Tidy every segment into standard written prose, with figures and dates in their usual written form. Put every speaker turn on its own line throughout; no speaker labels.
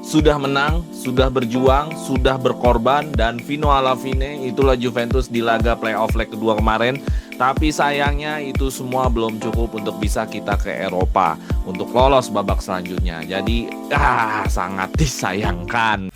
sudah menang, sudah berjuang, sudah berkorban, dan fino alla fine itulah Juventus di laga playoff leg kedua kemarin. Tapi sayangnya itu semua belum cukup untuk bisa kita ke Eropa untuk lolos babak selanjutnya. Jadi sangat disayangkan.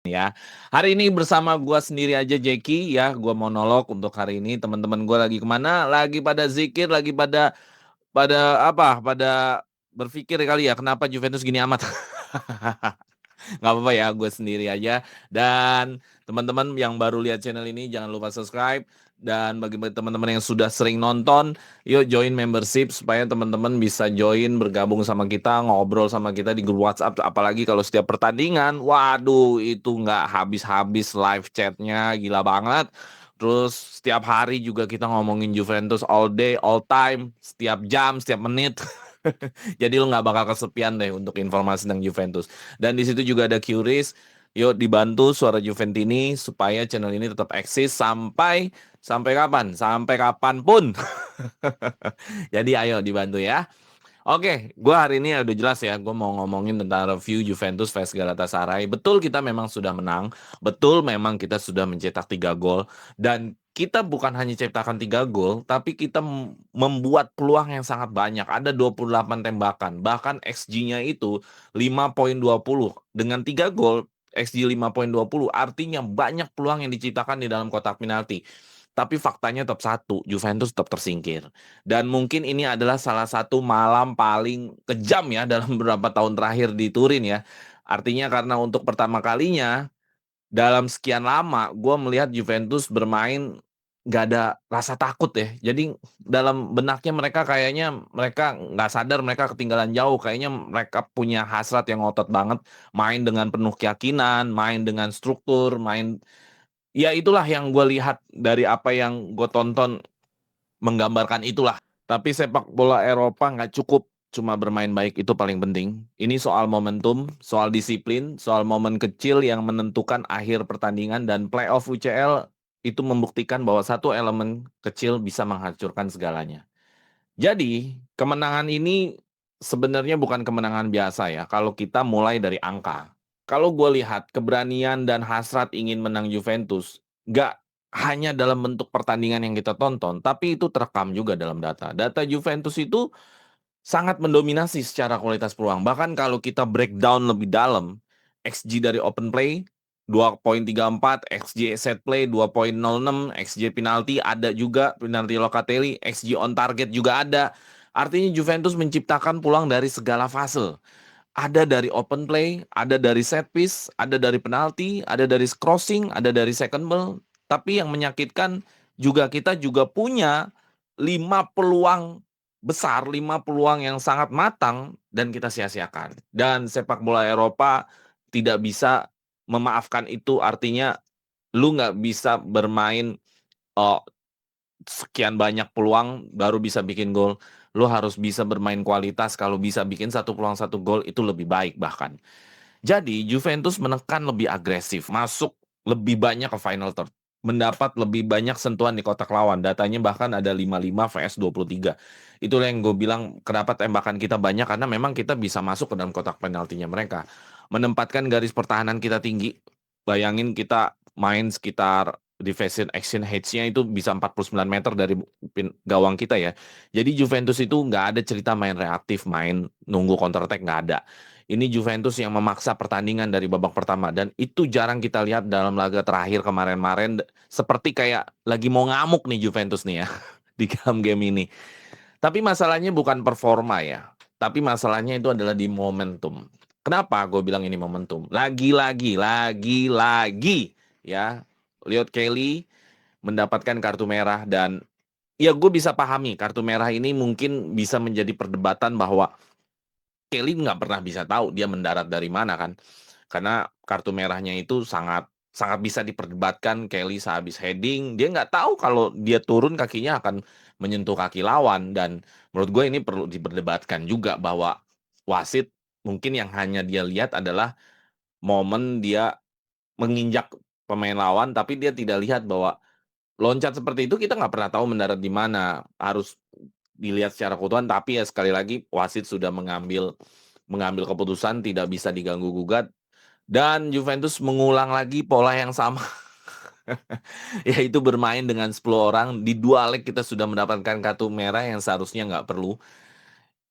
Ya. Hari ini bersama gua sendiri aja Jeki ya, gua monolog untuk hari ini. Teman-teman gua lagi kemana? Lagi pada zikir, lagi pada apa? Pada berpikir kali ya, kenapa Juventus gini amat? Nggak apa-apa ya, gue sendiri aja. Dan teman-teman yang baru lihat channel ini jangan lupa subscribe. Dan bagi teman-teman yang sudah sering nonton, yuk join membership supaya teman-teman bisa join bergabung sama kita, ngobrol sama kita di grup WhatsApp. Apalagi kalau setiap pertandingan, waduh itu nggak habis-habis live chatnya, gila banget. Terus setiap hari juga kita ngomongin Juventus all day, all time, setiap jam, setiap menit. Jadi lu nggak bakal kesepian deh untuk informasi tentang Juventus. Dan di situ juga ada Qris. Yuk dibantu Suara Juventini supaya channel ini tetap eksis sampai kapan? Sampai kapanpun. Jadi ayo dibantu ya. Oke, gue hari ini udah jelas ya, gue mau ngomongin tentang review Juventus vs Galatasaray. Betul kita memang sudah menang, betul memang kita sudah mencetak 3 gol, dan kita bukan hanya ciptakan 3 gol, tapi kita membuat peluang yang sangat banyak. Ada 28 tembakan, bahkan XG-nya itu 5,20. Dengan 3 gol, XG 5,20, artinya banyak peluang yang diciptakan di dalam kotak penalti. Tapi faktanya tetap satu, Juventus tetap tersingkir. Dan mungkin ini adalah salah satu malam paling kejam ya dalam beberapa tahun terakhir di Turin ya. Artinya karena untuk pertama kalinya dalam sekian lama gue melihat Juventus bermain nggak ada rasa takut ya. Jadi dalam benaknya mereka kayaknya mereka nggak sadar mereka ketinggalan jauh. Kayaknya mereka punya hasrat yang ngotot banget. Main dengan penuh keyakinan, main dengan struktur, main. Ya itulah yang gue lihat dari apa yang gue tonton menggambarkan itulah. Tapi sepak bola Eropa nggak cukup cuma bermain baik, itu paling penting. Ini soal momentum, soal disiplin, soal momen kecil yang menentukan akhir pertandingan, dan playoff UCL itu membuktikan bahwa satu elemen kecil bisa menghancurkan segalanya. Jadi, kemenangan ini sebenarnya bukan kemenangan biasa ya, kalau kita mulai dari angka. Kalau gue lihat keberanian dan hasrat ingin menang Juventus, nggak hanya dalam bentuk pertandingan yang kita tonton, tapi itu terekam juga dalam data. Data Juventus itu sangat mendominasi secara kualitas peluang. Bahkan kalau kita breakdown lebih dalam, XG dari open play 2,34, XG set play 2,06, XG penalti ada juga, penalti Locatelli, XG on target juga ada. Artinya Juventus menciptakan peluang dari segala fase. Ada dari open play, ada dari set piece, ada dari penalti, ada dari crossing, ada dari second ball. Tapi yang menyakitkan juga kita juga punya 5 peluang besar, 5 peluang yang sangat matang dan kita sia-siakan. Dan sepak bola Eropa tidak bisa memaafkan itu, artinya lu nggak bisa bermain sekian banyak peluang baru bisa bikin gol. Lu harus bisa bermain kualitas, kalau bisa bikin satu peluang satu gol itu lebih baik bahkan. Jadi Juventus menekan lebih agresif, masuk lebih banyak ke final third, mendapat lebih banyak sentuhan di kotak lawan. Datanya bahkan ada 55 vs 23. Itulah yang gue bilang kenapa tembakan kita banyak, karena memang kita bisa masuk ke dalam kotak penaltinya mereka. Menempatkan garis pertahanan kita tinggi. Bayangin kita main sekitar defensive action hedge-nya itu bisa 49 meter dari gawang kita ya. Jadi Juventus itu nggak ada cerita main reaktif, main nunggu counter attack, nggak ada. Ini Juventus yang memaksa pertandingan dari babak pertama, dan itu jarang kita lihat dalam laga terakhir kemarin-kemarin, seperti kayak lagi mau ngamuk nih Juventus nih ya di dalam game ini. Tapi masalahnya bukan performa ya, tapi masalahnya itu adalah di momentum. Kenapa gue bilang ini momentum? Lagi-lagi ya, Liot Kelly mendapatkan kartu merah, dan ya gue bisa pahami kartu merah ini mungkin bisa menjadi perdebatan bahwa Kelly nggak pernah bisa tahu dia mendarat dari mana kan. Karena kartu merahnya itu sangat sangat bisa diperdebatkan. Kelly sehabis heading, dia nggak tahu kalau dia turun kakinya akan menyentuh kaki lawan. Dan menurut gue ini perlu diperdebatkan juga bahwa wasit mungkin yang hanya dia lihat adalah momen dia menginjak pemain lawan, tapi dia tidak lihat bahwa loncat seperti itu kita nggak pernah tahu mendarat di mana, harus dilihat secara keutuhan, tapi ya sekali lagi wasit sudah mengambil mengambil keputusan tidak bisa diganggu gugat dan Juventus mengulang lagi pola yang sama. Yaitu bermain dengan 10 orang, di 2 leg kita sudah mendapatkan kartu merah yang seharusnya nggak perlu.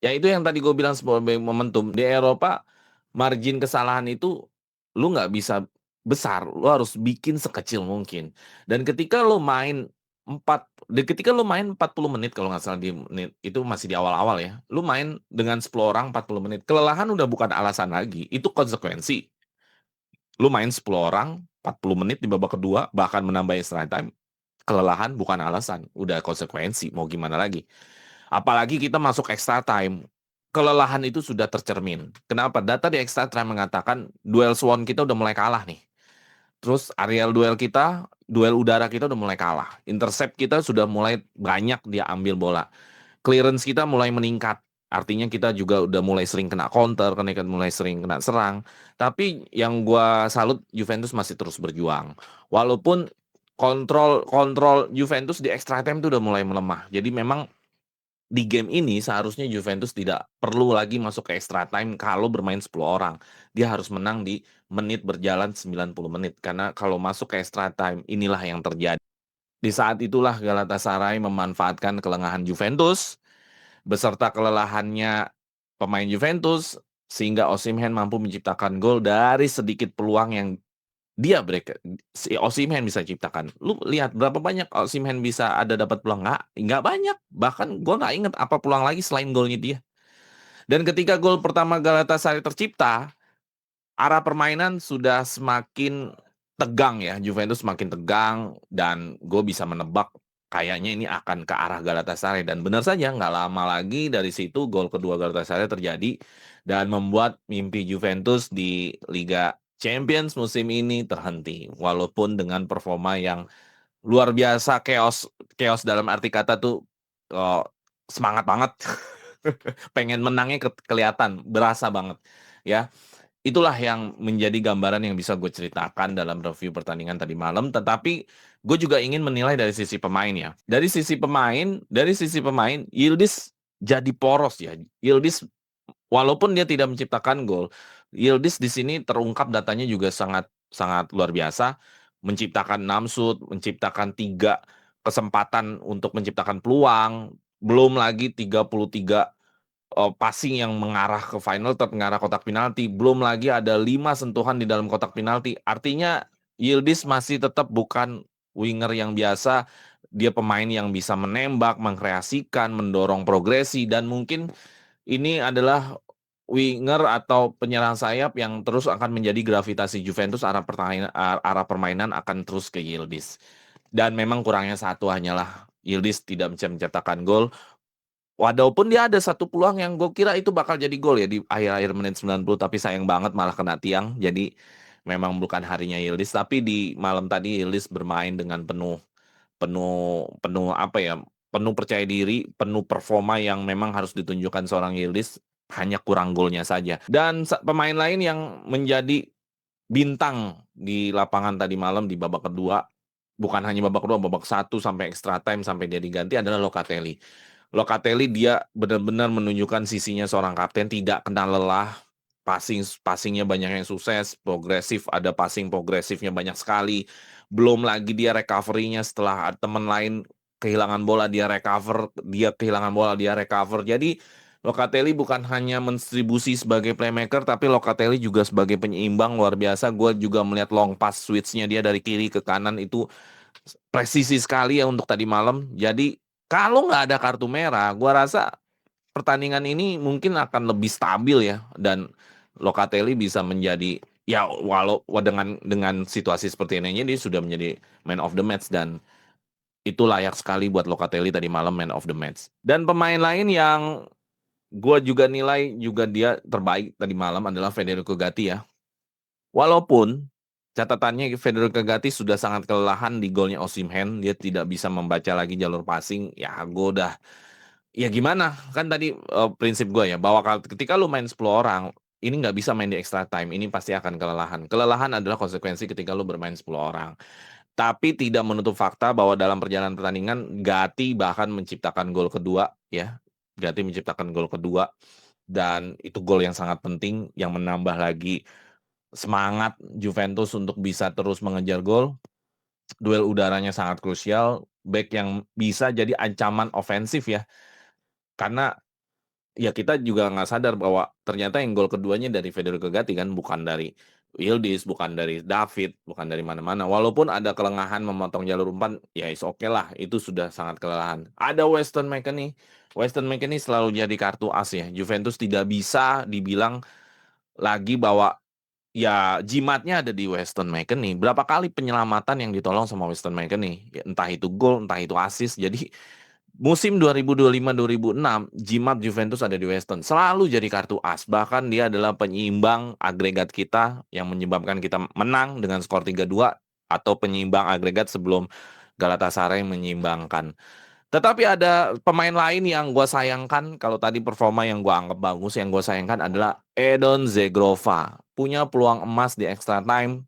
Ya itu yang tadi gue bilang sebagai momentum, di Eropa margin kesalahan itu lu nggak bisa besar, lu harus bikin sekecil mungkin. Dan ketika lu main 40 menit kalau nggak salah di menit itu masih di awal-awal ya, lu main dengan 10 orang 40 menit, kelelahan udah bukan alasan lagi, itu konsekuensi. Lu main 10 orang 40 menit di babak kedua, bahkan menambah extra time, kelelahan bukan alasan, udah konsekuensi, mau gimana lagi. Apalagi kita masuk extra time, kelelahan itu sudah tercermin. Kenapa? Data di extra time mengatakan duel swan kita udah mulai kalah nih. Terus areal duel kita, duel udara kita udah mulai kalah. Intercept kita sudah mulai banyak dia ambil bola. Clearance kita mulai meningkat. Artinya kita juga udah mulai sering kena counter, mulai sering kena serang. Tapi yang gua salut Juventus masih terus berjuang. Walaupun kontrol kontrol Juventus di extra time itu udah mulai melemah. Jadi memang di game ini seharusnya Juventus tidak perlu lagi masuk ke extra time kalau bermain 10 orang. Dia harus menang di menit berjalan 90 menit. Karena kalau masuk ke extra time inilah yang terjadi. Di saat itulah Galatasaray memanfaatkan kelengahan Juventus beserta kelelahannya pemain Juventus sehingga Osimhen mampu menciptakan gol dari sedikit peluang yang dia break. Si Osimhen bisa ciptakan. Lu lihat berapa banyak Osimhen bisa ada dapat peluang? Nggak banyak. Bahkan gue nggak inget apa peluang lagi selain golnya dia. Dan ketika gol pertama Galatasaray tercipta, arah permainan sudah semakin tegang ya. Juventus semakin tegang dan gue bisa menebak kayaknya ini akan ke arah Galatasaray. Dan benar saja nggak lama lagi dari situ gol kedua Galatasaray terjadi dan membuat mimpi Juventus di Liga Champions musim ini terhenti. Walaupun dengan performa yang luar biasa, chaos chaos dalam arti kata tuh oh, semangat banget. Pengen menangnya kelihatan, berasa banget ya. Itulah yang menjadi gambaran yang bisa gue ceritakan dalam review pertandingan tadi malam. Tetapi gue juga ingin menilai dari sisi pemain ya. Dari sisi pemain, Yildiz jadi poros ya. Yildiz walaupun dia tidak menciptakan gol, Yildiz di sini terungkap datanya juga sangat sangat luar biasa. Menciptakan 6 shoot, menciptakan 3 kesempatan untuk menciptakan peluang, belum lagi 33 passing yang mengarah ke final third, mengarah kotak penalti, belum lagi ada 5 sentuhan di dalam kotak penalti. Artinya Yildiz masih tetap bukan winger yang biasa, dia pemain yang bisa menembak, mengkreasikan, mendorong progresi dan mungkin ini adalah winger atau penyerang sayap yang terus akan menjadi gravitasi Juventus, arah permainan akan terus ke Yildiz. Dan memang kurangnya satu hanyalah Yildiz tidak bisa mencetakkan gol. Walaupun dia ada satu peluang yang gue kira itu bakal jadi gol ya di akhir-akhir menit 90, tapi sayang banget malah kena tiang. Jadi memang bukan harinya Yildiz, tapi di malam tadi Yildiz bermain dengan penuh penuh penuh apa ya, penuh percaya diri, penuh performa yang memang harus ditunjukkan seorang Yildiz, hanya kurang golnya saja. Dan pemain lain yang menjadi bintang di lapangan tadi malam di babak kedua, bukan hanya babak kedua, babak 1 sampai extra time sampai dia diganti adalah Locatelli. Locatelli dia benar-benar menunjukkan sisinya seorang kapten, tidak kenal lelah, passingnya banyak yang sukses, progresif, ada passing progresifnya banyak sekali. Belum lagi dia recovery-nya setelah teman lain kehilangan bola dia recover, dia kehilangan bola dia recover. Jadi Locatelli bukan hanya mendistribusi sebagai playmaker, tapi Locatelli juga sebagai penyeimbang luar biasa. Gue juga melihat long pass switch-nya dia dari kiri ke kanan itu presisi sekali ya untuk tadi malam. Jadi kalau nggak ada kartu merah, gue rasa pertandingan ini mungkin akan lebih stabil ya. Dan Locatelli bisa menjadi ya walau dengan situasi seperti ini dia sudah menjadi man of the match dan itu layak sekali buat Locatelli tadi malam man of the match. Dan pemain lain yang gue juga nilai juga dia terbaik tadi malam adalah Federico Gatti ya. Walaupun catatannya Federico Gatti sudah sangat kelelahan di golnya Osimhen, dia tidak bisa membaca lagi jalur passing. Ya gue udah ya gimana? Kan tadi prinsip gue ya bahwa ketika lu main 10 orang, ini nggak bisa main di extra time, ini pasti akan kelelahan. Kelelahan adalah konsekuensi ketika lu bermain 10 orang. Tapi tidak menutup fakta bahwa dalam perjalanan pertandingan, Gatti bahkan menciptakan gol kedua ya. Gatti menciptakan gol kedua dan itu gol yang sangat penting yang menambah lagi semangat Juventus untuk bisa terus mengejar gol. Duel udaranya sangat krusial, back yang bisa jadi ancaman ofensif ya. Karena ya kita juga nggak sadar bahwa ternyata yang gol keduanya dari Federico Gatti kan, bukan dari Yildiz, bukan dari David, bukan dari mana-mana. Walaupun ada kelengahan memotong jalur umpan, ya is oke lah, itu sudah sangat kelelahan. Ada Weston McKennie. Weston McKennie selalu jadi kartu as ya. Juventus tidak bisa dibilang lagi bahwa ya jimatnya ada di Weston McKennie. Berapa kali penyelamatan yang ditolong sama Weston McKennie? Ya, entah itu gol, entah itu assist. Jadi musim 2025-2026, jimat Juventus ada di Weston. Selalu jadi kartu as. Bahkan dia adalah penyeimbang agregat kita yang menyebabkan kita menang dengan skor 3-2 atau penyeimbang agregat sebelum Galatasaray menyeimbangkan. Tetapi ada pemain lain yang gue sayangkan, kalau tadi performa yang gue anggap bagus, yang gue sayangkan adalah Edon Zegrova. Punya peluang emas di extra time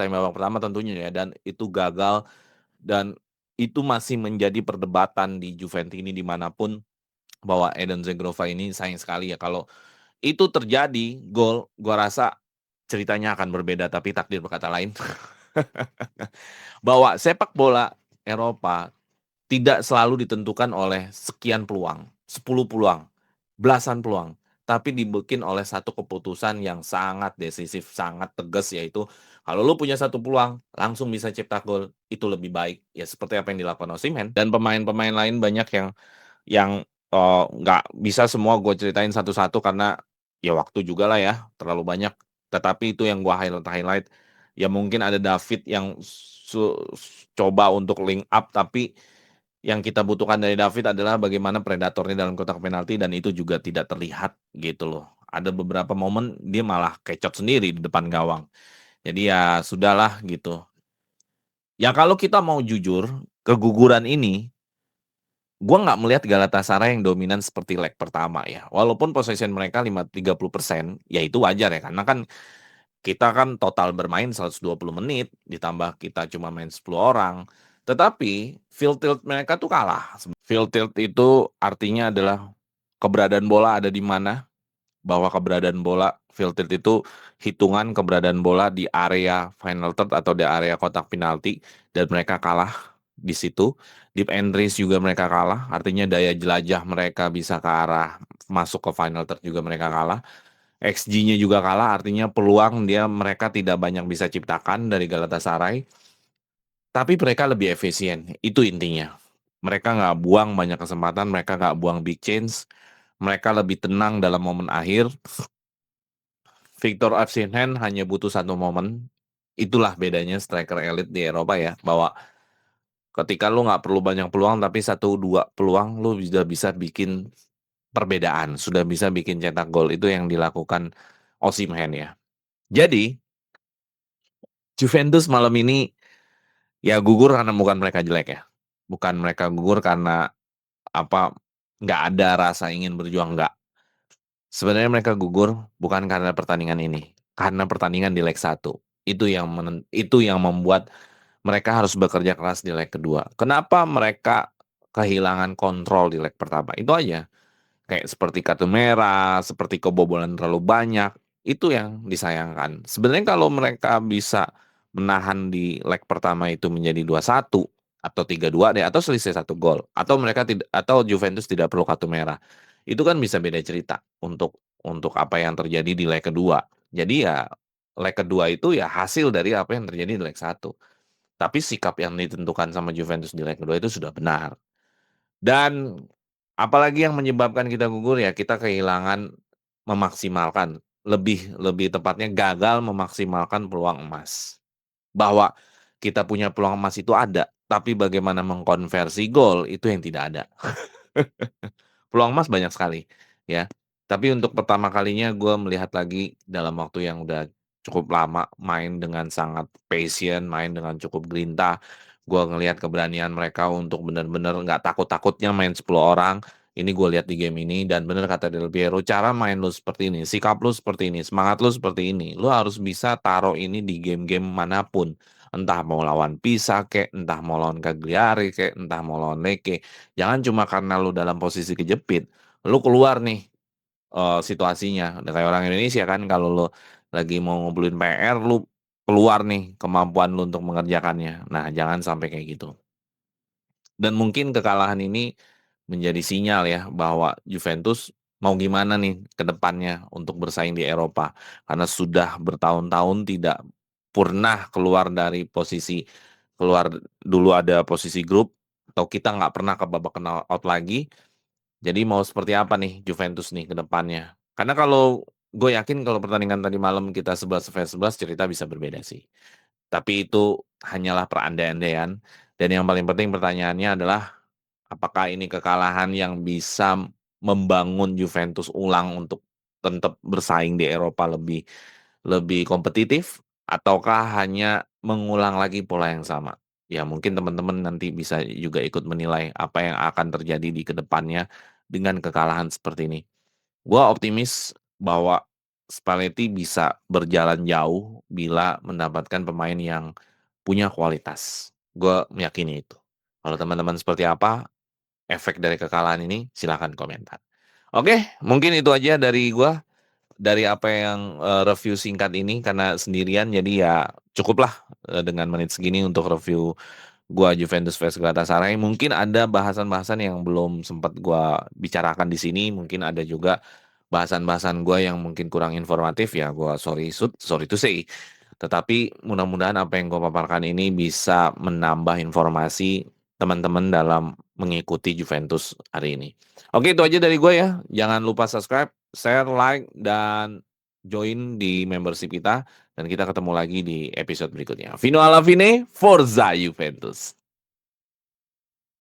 babak pertama tentunya ya, dan itu gagal, dan itu masih menjadi perdebatan di Juventus ini dimanapun, bahwa Edon Zegrova ini sayang sekali ya, kalau itu terjadi gol, gue rasa ceritanya akan berbeda, tapi takdir berkata lain. Bahwa sepak bola Eropa tidak selalu ditentukan oleh sekian peluang, 10 peluang, belasan peluang, tapi dibikin oleh satu keputusan yang sangat decisif, sangat tegas, yaitu kalau lu punya satu peluang, langsung bisa cetak gol, itu lebih baik. Ya seperti apa yang dilakukan Osimhen dan pemain-pemain lain banyak yang nggak bisa semua gue ceritain satu-satu karena ya waktu juga lah ya, terlalu banyak. Tetapi itu yang gue highlight. Ya mungkin ada David yang coba untuk link up, tapi yang kita butuhkan dari David adalah bagaimana predatornya dalam kotak penalti, dan itu juga tidak terlihat gitu loh. Ada beberapa momen dia malah kecot sendiri di depan gawang. Jadi ya sudahlah gitu. Ya kalau kita mau jujur, keguguran ini gua nggak melihat Galatasaray yang dominan seperti leg pertama ya. Walaupun possession mereka 30%, ya itu wajar ya, karena kan kita kan total bermain 120 menit, ditambah kita cuma main 10 orang. Tetapi field tilt mereka tuh kalah. Field tilt itu artinya adalah keberadaan bola ada di mana, bahwa keberadaan bola, field tilt itu hitungan keberadaan bola di area final third atau di area kotak penalti, dan mereka kalah di situ. Deep entries juga mereka kalah, artinya daya jelajah mereka bisa ke arah masuk ke final third juga mereka kalah. XG-nya juga kalah, artinya peluang mereka tidak banyak bisa ciptakan dari Galatasaray, tapi mereka lebih efisien, itu intinya. Mereka nggak buang banyak kesempatan, mereka nggak buang big chance, mereka lebih tenang dalam momen akhir. Victor Osimhen hanya butuh satu momen, itulah bedanya striker elit di Eropa ya, bahwa ketika lu nggak perlu banyak peluang, tapi 1-2 peluang lu sudah bisa bikin perbedaan, sudah bisa bikin cetak gol, itu yang dilakukan Osimhen ya. Jadi Juventus malam ini ya gugur karena bukan mereka jelek ya. Bukan mereka gugur karena apa, nggak ada rasa ingin berjuang, nggak. Sebenarnya mereka gugur bukan karena pertandingan ini, karena pertandingan di leg 1. Itu yang membuat mereka harus bekerja keras di leg kedua. Kenapa mereka kehilangan kontrol di leg pertama? Itu aja. Kayak seperti kartu merah, seperti kebobolan terlalu banyak, itu yang disayangkan. Sebenarnya kalau mereka bisa menahan di leg pertama itu menjadi 2-1 atau 3-2 deh, atau selisih 1 gol, atau atau Juventus tidak perlu kartu merah. Itu kan bisa beda cerita untuk apa yang terjadi di leg kedua. Jadi ya leg kedua itu ya hasil dari apa yang terjadi di leg 1. Tapi sikap yang ditentukan sama Juventus di leg kedua itu sudah benar. Dan apalagi yang menyebabkan kita gugur ya, kita kehilangan memaksimalkan, lebih lebih tepatnya gagal memaksimalkan peluang emas. Bahwa kita punya peluang emas itu ada, tapi bagaimana mengkonversi gol itu yang tidak ada. Peluang emas banyak sekali ya, tapi untuk pertama kalinya gue melihat lagi dalam waktu yang udah cukup lama main dengan sangat passion, main dengan cukup grinta. Gue ngelihat keberanian mereka untuk benar-benar nggak takut-takutnya main 10 orang, Ini gue lihat di game ini dan bener kata Del Piero, cara main lu seperti ini, sikap lu seperti ini, semangat lu seperti ini. Lu harus bisa taruh ini di game-game manapun. Entah mau lawan Pisa kek, entah mau lawan Cagliari kek, entah mau lawan Lecce. Jangan cuma karena lu dalam posisi kejepit, lu keluar nih situasinya. Udah kayak orang Indonesia kan kalau lu lagi mau ngumpulin PR, lu keluar nih kemampuan lu untuk mengerjakannya. Nah, jangan sampai kayak gitu. Dan mungkin kekalahan ini menjadi sinyal ya bahwa Juventus mau gimana nih ke depannya untuk bersaing di Eropa. Karena sudah bertahun-tahun tidak pernah keluar dari posisi keluar dulu ada posisi grup atau kita nggak pernah ke babak knockout lagi. Jadi mau seperti apa nih Juventus nih ke depannya? Karena kalau gue yakin kalau pertandingan tadi malam kita 11-11 cerita bisa berbeda sih. Tapi itu hanyalah perandai-andaian. Dan yang paling penting pertanyaannya adalah apakah ini kekalahan yang bisa membangun Juventus ulang untuk tetap bersaing di Eropa lebih lebih kompetitif ataukah hanya mengulang lagi pola yang sama? Ya mungkin teman-teman nanti bisa juga ikut menilai apa yang akan terjadi di kedepannya dengan kekalahan seperti ini. Gua optimis bahwa Spalletti bisa berjalan jauh bila mendapatkan pemain yang punya kualitas. Gue meyakini itu. Kalau teman-teman seperti apa efek dari kekalahan ini? Silahkan komentar. Oke, mungkin itu aja dari gua, dari apa yang, review singkat ini karena sendirian jadi ya cukuplah, dengan menit segini untuk review gua Juventus vs Galatasaray. Mungkin ada bahasan-bahasan yang belum sempat gua bicarakan di sini, mungkin ada juga bahasan-bahasan gua yang mungkin kurang informatif ya gua sorry to say. Tetapi mudah-mudahan apa yang gua paparkan ini bisa menambah informasi teman-teman dalam mengikuti Juventus hari ini. Oke, itu aja dari gue ya. Jangan lupa subscribe, share, like, dan join di membership kita. Dan kita ketemu lagi di episode berikutnya. Fino alla fine, Forza Juventus.